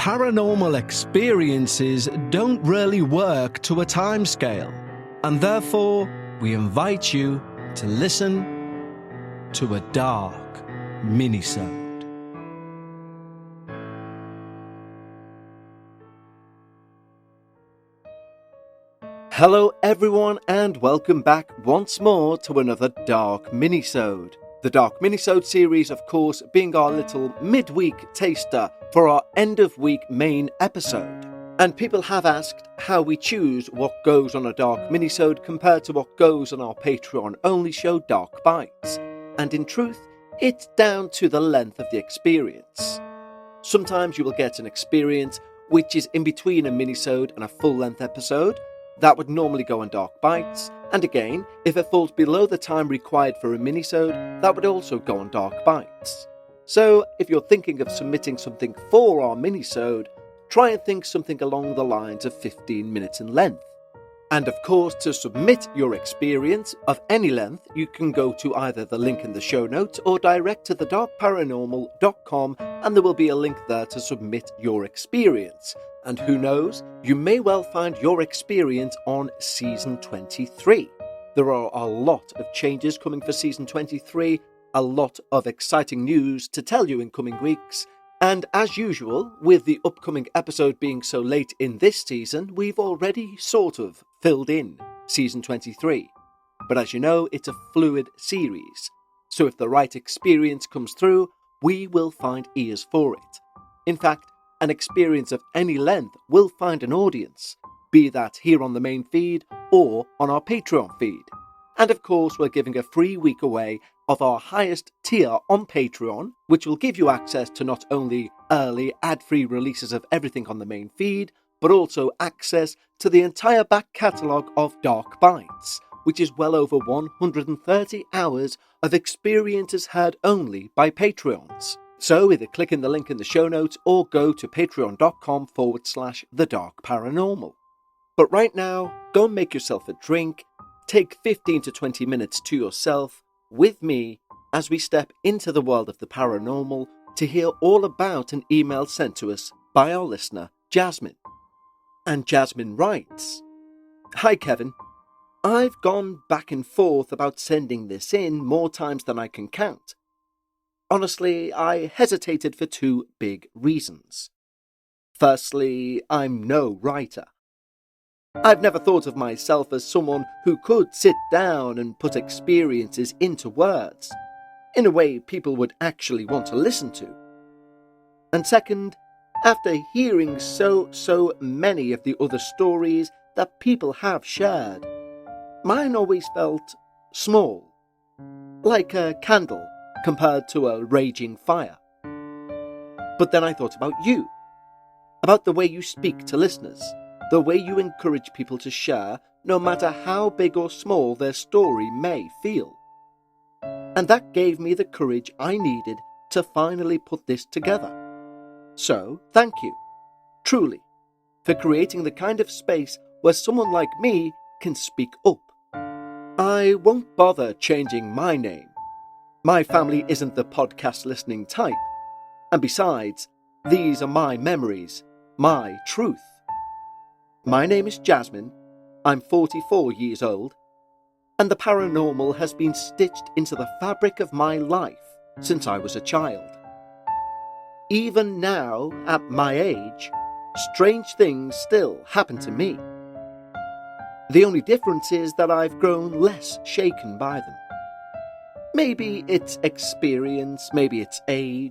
Paranormal experiences don't really work to a timescale, and therefore we invite you to listen to a Dark Minisode. Hello everyone and welcome back once more to another Dark Minisode. The Dark Minisode series, of course, being our little midweek taster for our end-of-week main episode. And people have asked how we choose what goes on a Dark Minisode compared to what goes on our Patreon-only show Dark Bites. And in truth, it's down to the length of the experience. Sometimes you will get an experience which is in between a minisode and a full-length episode. That would normally go on Dark Bites, and again, if it falls below the time required for a minisode, that would also go on Dark Bites. So, if you're thinking of submitting something for our minisode, try and think something along the lines of 15 minutes in length. And of course, to submit your experience of any length, you can go to either the link in the show notes or direct to thedarkparanormal.com, and there will be a link there to submit your experience. And who knows, you may well find your experience on Season 23. There are a lot of changes coming for Season 23, a lot of exciting news to tell you in coming weeks, and as usual, with the upcoming episode being so late in this season, we've already sort of filled in Season 23. But as you know, it's a fluid series, so if the right experience comes through, we will find ears for it. In fact, an experience of any length will find an audience, be that here on the main feed or on our Patreon feed. And of course, we're giving a free week away of our highest tier on Patreon, which will give you access to not only early ad-free releases of everything on the main feed, but also access to the entire back catalogue of Dark Bites, which is well over 130 hours of experiences heard only by Patreons. So either click in the link in the show notes or go to patreon.com/thedarkparanormal. But right now, go and make yourself a drink, take 15 to 20 minutes to yourself with me as we step into the world of the paranormal to hear all about an email sent to us by our listener, Jasmin. And Jasmin writes, "Hi Kevin, I've gone back and forth about sending this in more times than I can count. Honestly, I hesitated for two big reasons. Firstly, I'm no writer. I've never thought of myself as someone who could sit down and put experiences into words, in a way people would actually want to listen to. And second, after hearing so many of the other stories that people have shared, mine always felt small, like a candle compared to a raging fire. But then I thought about you, about the way you speak to listeners, the way you encourage people to share, no matter how big or small their story may feel. And that gave me the courage I needed to finally put this together. So, thank you, truly, for creating the kind of space where someone like me can speak up. I won't bother changing my name. My family isn't the podcast listening type. And besides, these are my memories, my truth. My name is Jasmin, I'm 44 years old, and the paranormal has been stitched into the fabric of my life since I was a child. Even now, at my age, strange things still happen to me. The only difference is that I've grown less shaken by them. Maybe it's experience, maybe it's age,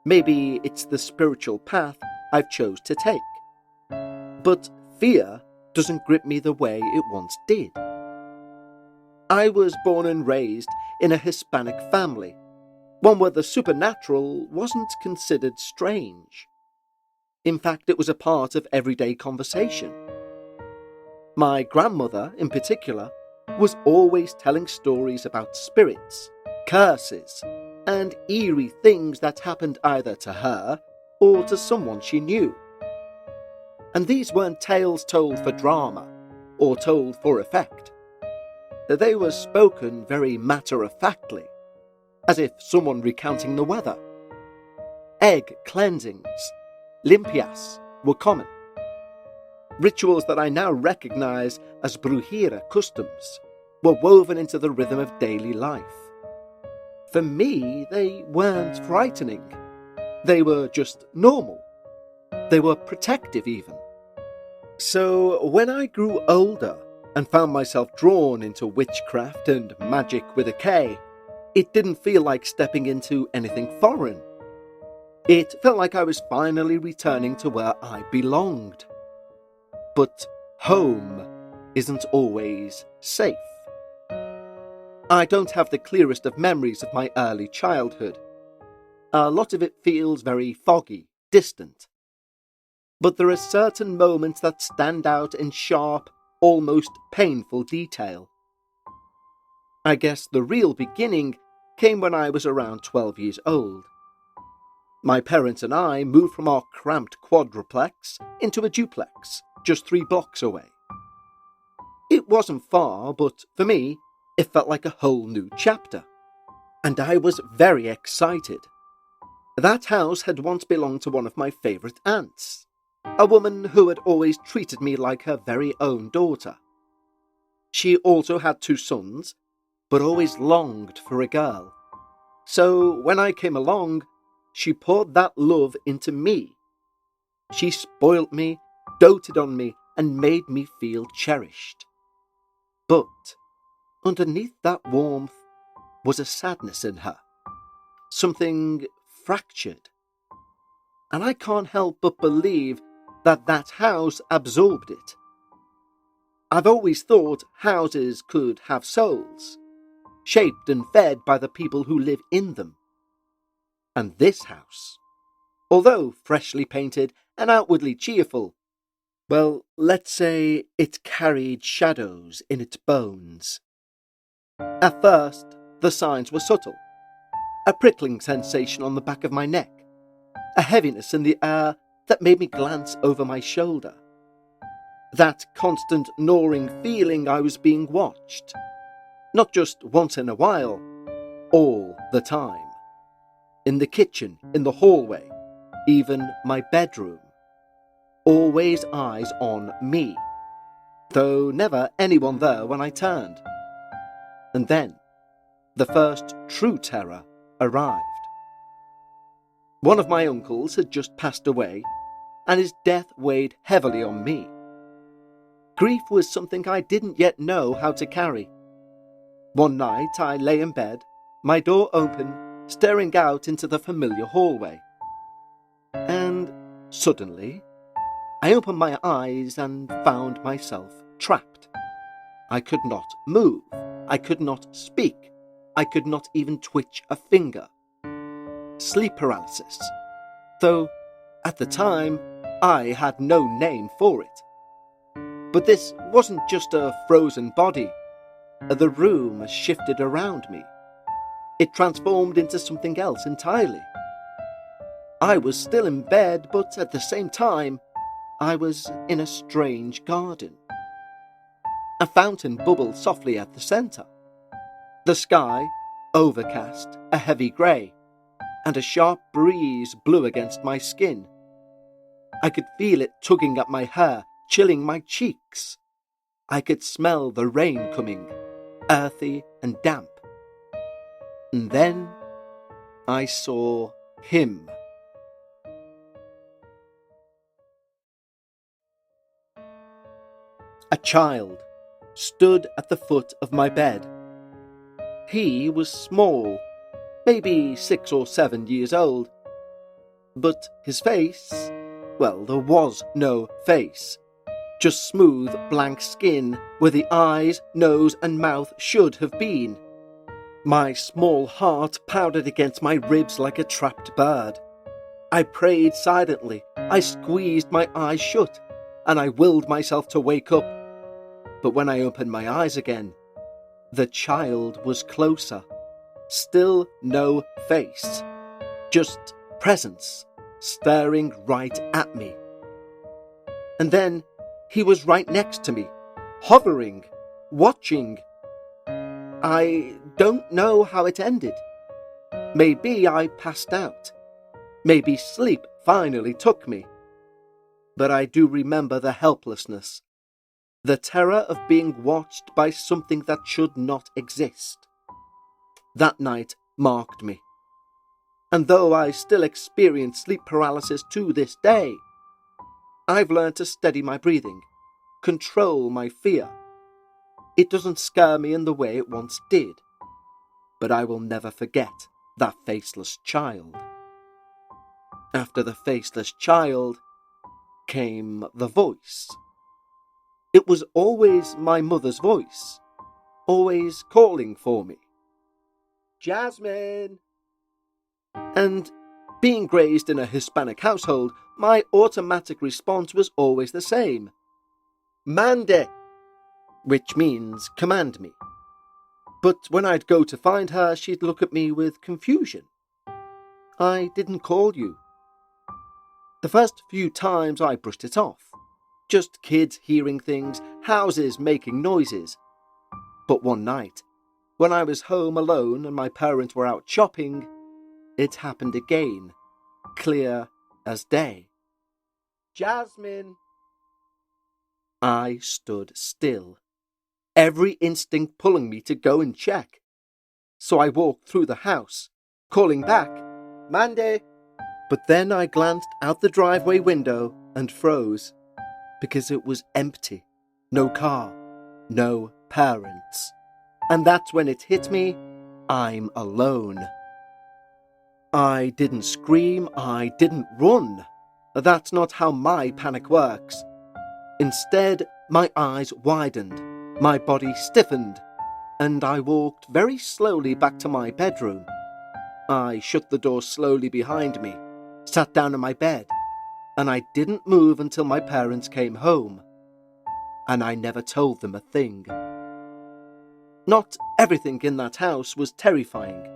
maybe it's the spiritual path I've chose to take. But fear doesn't grip me the way it once did. I was born and raised in a Hispanic family, one where the supernatural wasn't considered strange. In fact, it was a part of everyday conversation. My grandmother, in particular, was always telling stories about spirits, curses, and eerie things that happened either to her or to someone she knew. And these weren't tales told for drama or told for effect. They were spoken very matter-of-factly, as if someone recounting the weather. Egg cleansings, limpias were common. Rituals that I now recognize as brujería customs were woven into the rhythm of daily life. For me, they weren't frightening. They were just normal. They were protective even. So when I grew older and found myself drawn into witchcraft and magic with a K, it didn't feel like stepping into anything foreign. It felt like I was finally returning to where I belonged. But home isn't always safe. I don't have the clearest of memories of my early childhood. A lot of it feels very foggy, distant. But there are certain moments that stand out in sharp, almost painful detail. I guess the real beginning came when I was around 12 years old. My parents and I moved from our cramped quadruplex into a duplex, just 3 blocks away. It wasn't far, but for me, it felt like a whole new chapter. And I was very excited. That house had once belonged to one of my favourite aunts, a woman who had always treated me like her very own daughter. She also had 2 sons, but always longed for a girl. So when I came along, she poured that love into me. She spoilt me, doted on me, and made me feel cherished. But underneath that warmth was a sadness in her, something fractured. And I can't help but believe that that house absorbed it. I've always thought houses could have souls, shaped and fed by the people who live in them. And this house, although freshly painted and outwardly cheerful, well, let's say it carried shadows in its bones. At first, the signs were subtle. A prickling sensation on the back of my neck, a heaviness in the air that made me glance over my shoulder. That constant gnawing feeling I was being watched, not just once in a while, all the time. In the kitchen, in the hallway, even my bedroom. Always eyes on me, though never anyone there when I turned. And then, the first true terror arrived. One of my uncles had just passed away, and his death weighed heavily on me. Grief was something I didn't yet know how to carry. One night I lay in bed, my door open, staring out into the familiar hallway. And suddenly, I opened my eyes and found myself trapped. I could not move. I could not speak. I could not even twitch a finger. Sleep paralysis. Though, at the time, I had no name for it. But this wasn't just a frozen body. The room shifted around me. It transformed into something else entirely. I was still in bed, but at the same time, I was in a strange garden. A fountain bubbled softly at the centre. The sky, overcast, a heavy grey, and a sharp breeze blew against my skin. I could feel it tugging at my hair, chilling my cheeks. I could smell the rain coming, earthy and damp. And then I saw him. A child stood at the foot of my bed. He was small, maybe 6 or 7 years old. But his face, well, there was no face. Just smooth, blank skin where the eyes, nose and mouth should have been. My small heart pounded against my ribs like a trapped bird. I prayed silently. I squeezed my eyes shut, and I willed myself to wake up. But when I opened my eyes again, the child was closer. Still no face. Just presence, staring right at me. And then he was right next to me, hovering, watching. I don't know how it ended. Maybe I passed out. Maybe sleep finally took me, but I do remember the helplessness, the terror of being watched by something that should not exist. That night marked me. And though I still experience sleep paralysis to this day, I've learned to steady my breathing, control my fear. It doesn't scare me in the way it once did, but I will never forget that faceless child. After the faceless child came the voice. It was always my mother's voice, always calling for me. Jasmine! And being raised in a Hispanic household, my automatic response was always the same. Mande! Which means command me. But when I'd go to find her, she'd look at me with confusion. I didn't call you. The first few times I brushed it off. Just kids hearing things, houses making noises. But one night, when I was home alone and my parents were out shopping, it happened again, clear as day. Jasmine! I stood still, every instinct pulling me to go and check. So I walked through the house, calling back, Mande! But then I glanced out the driveway window and froze, because it was empty. No car, no parents. And that's when it hit me, I'm alone. I didn't scream, I didn't run. That's not how my panic works. Instead, my eyes widened, my body stiffened, and I walked very slowly back to my bedroom. I shut the door slowly behind me, sat down in my bed, and I didn't move until my parents came home. And I never told them a thing. Not everything in that house was terrifying.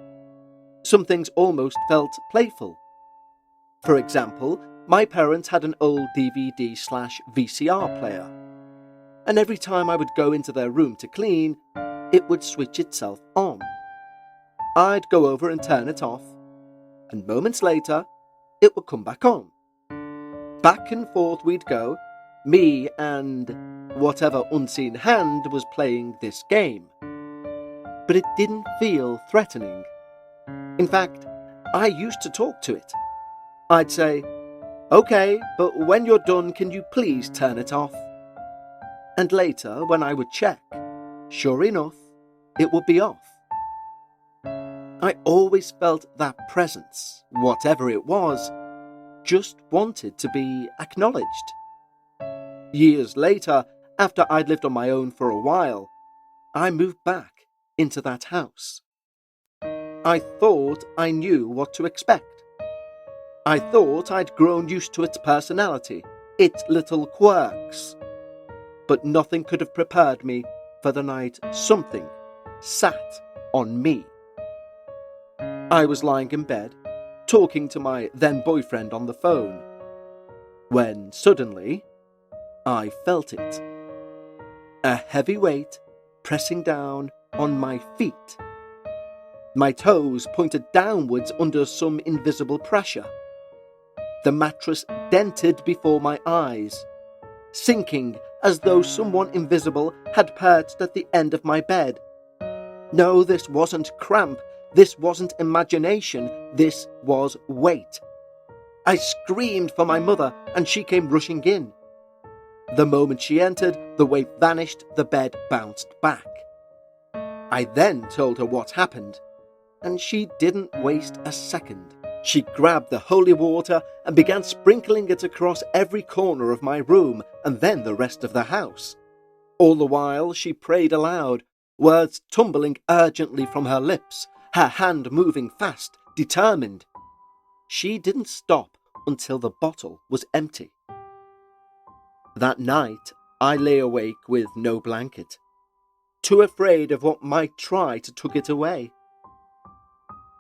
Some things almost felt playful. For example, my parents had an old DVD/VCR player, and every time I would go into their room to clean, it would switch itself on. I'd go over and turn it off, and moments later, it would come back on. Back and forth we'd go, me and whatever unseen hand was playing this game. But it didn't feel threatening. In fact, I used to talk to it. I'd say, "Okay, but when you're done, can you please turn it off?" And later, when I would check, sure enough, it would be off. I always felt that presence, whatever it was, just wanted to be acknowledged. Years later, after I'd lived on my own for a while, I moved back into that house. I thought I knew what to expect. I thought I'd grown used to its personality, its little quirks. But nothing could have prepared me for the night something sat on me. I was lying in bed, talking to my then-boyfriend on the phone, when suddenly I felt it. A heavy weight pressing down on my feet. My toes pointed downwards under some invisible pressure. The mattress dented before my eyes, sinking as though someone invisible had perched at the end of my bed. No, this wasn't cramp. This wasn't imagination. This was weight. I screamed for my mother, and she came rushing in. The moment she entered, the weight vanished, the bed bounced back. I then told her what happened, and she didn't waste a second. She grabbed the holy water and began sprinkling it across every corner of my room and then the rest of the house. All the while she prayed aloud, words tumbling urgently from her lips, her hand moving fast, determined. She didn't stop until the bottle was empty. That night, I lay awake with no blanket, too afraid of what might try to tug it away.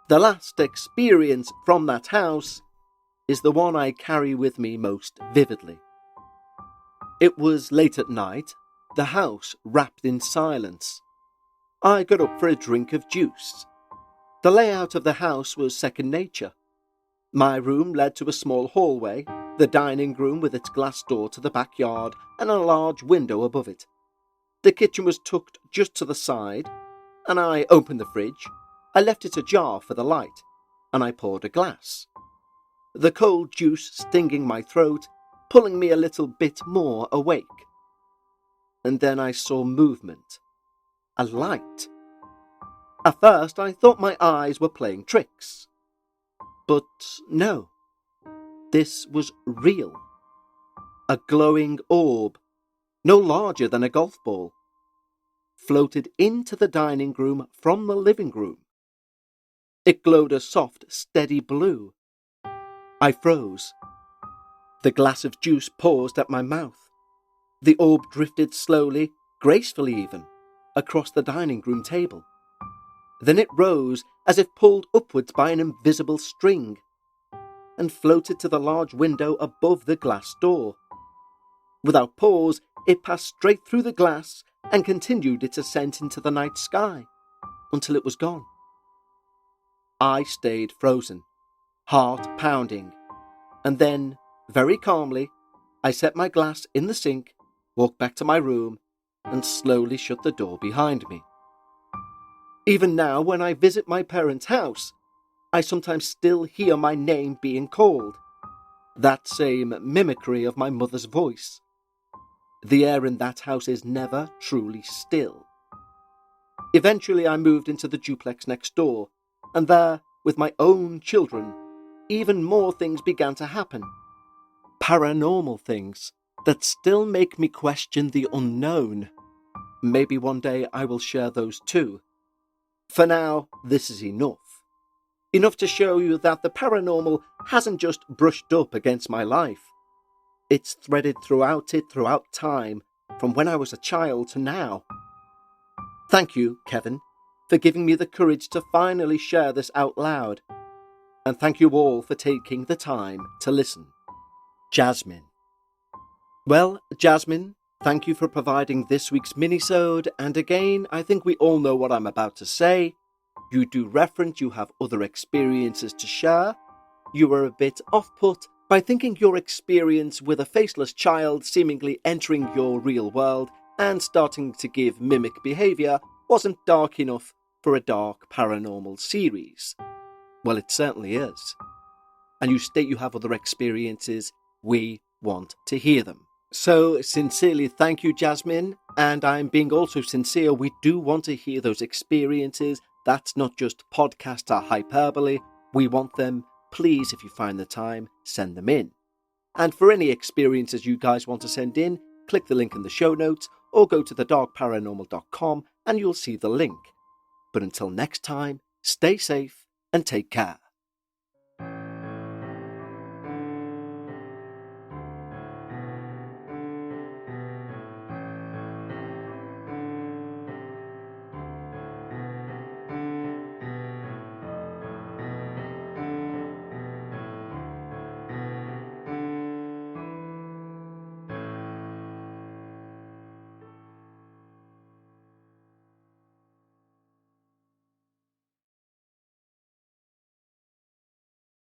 The last experience from that house is the one I carry with me most vividly. It was late at night, the house wrapped in silence. I got up for a drink of juice. The layout of the house was second nature. My room led to a small hallway, The dining room with its glass door to the backyard and a large window above it. The kitchen was tucked just to the side, and I opened the fridge. I left it ajar for the light, and I poured a glass. The cold juice stinging my throat, pulling me a little bit more awake. And then I saw movement. A light. At first I thought my eyes were playing tricks. But no. This was real. A glowing orb, no larger than a golf ball, floated into the dining room from the living room. It glowed a soft, steady blue. I froze. The glass of juice paused at my mouth. The orb drifted slowly, gracefully even, across the dining room table. Then it rose as if pulled upwards by an invisible string, and floated to the large window above the glass door. Without pause, it passed straight through the glass and continued its ascent into the night sky, until it was gone. I stayed frozen, heart pounding, and then, very calmly, I set my glass in the sink, walked back to my room, and slowly shut the door behind me. Even now, when I visit my parents' house, I sometimes still hear my name being called, that same mimicry of my mother's voice. The air in that house is never truly still. Eventually I moved into the duplex next door, and there, with my own children, even more things began to happen. Paranormal things that still make me question the unknown. Maybe one day I will share those too. For now, this is enough. Enough to show you that the paranormal hasn't just brushed up against my life. It's threaded throughout time, from when I was a child to now. Thank you, Kevin, for giving me the courage to finally share this out loud. And thank you all for taking the time to listen. Jasmin. Well, Jasmin, thank you for providing this week's minisode, and again, I think we all know what I'm about to say. You do reference you have other experiences to share. You were a bit off-put by thinking your experience with a faceless child seemingly entering your real world and starting to give mimic behaviour wasn't dark enough for a dark paranormal series. Well, it certainly is. And you state you have other experiences. We want to hear them. So, sincerely thank you, Jasmin. And I'm being also sincere, we do want to hear those experiences. That's not just podcast or hyperbole. We want them. Please, if you find the time, send them in. And for any experiences you guys want to send in, click the link in the show notes or go to thedarkparanormal.com and you'll see the link. But until next time, stay safe and take care.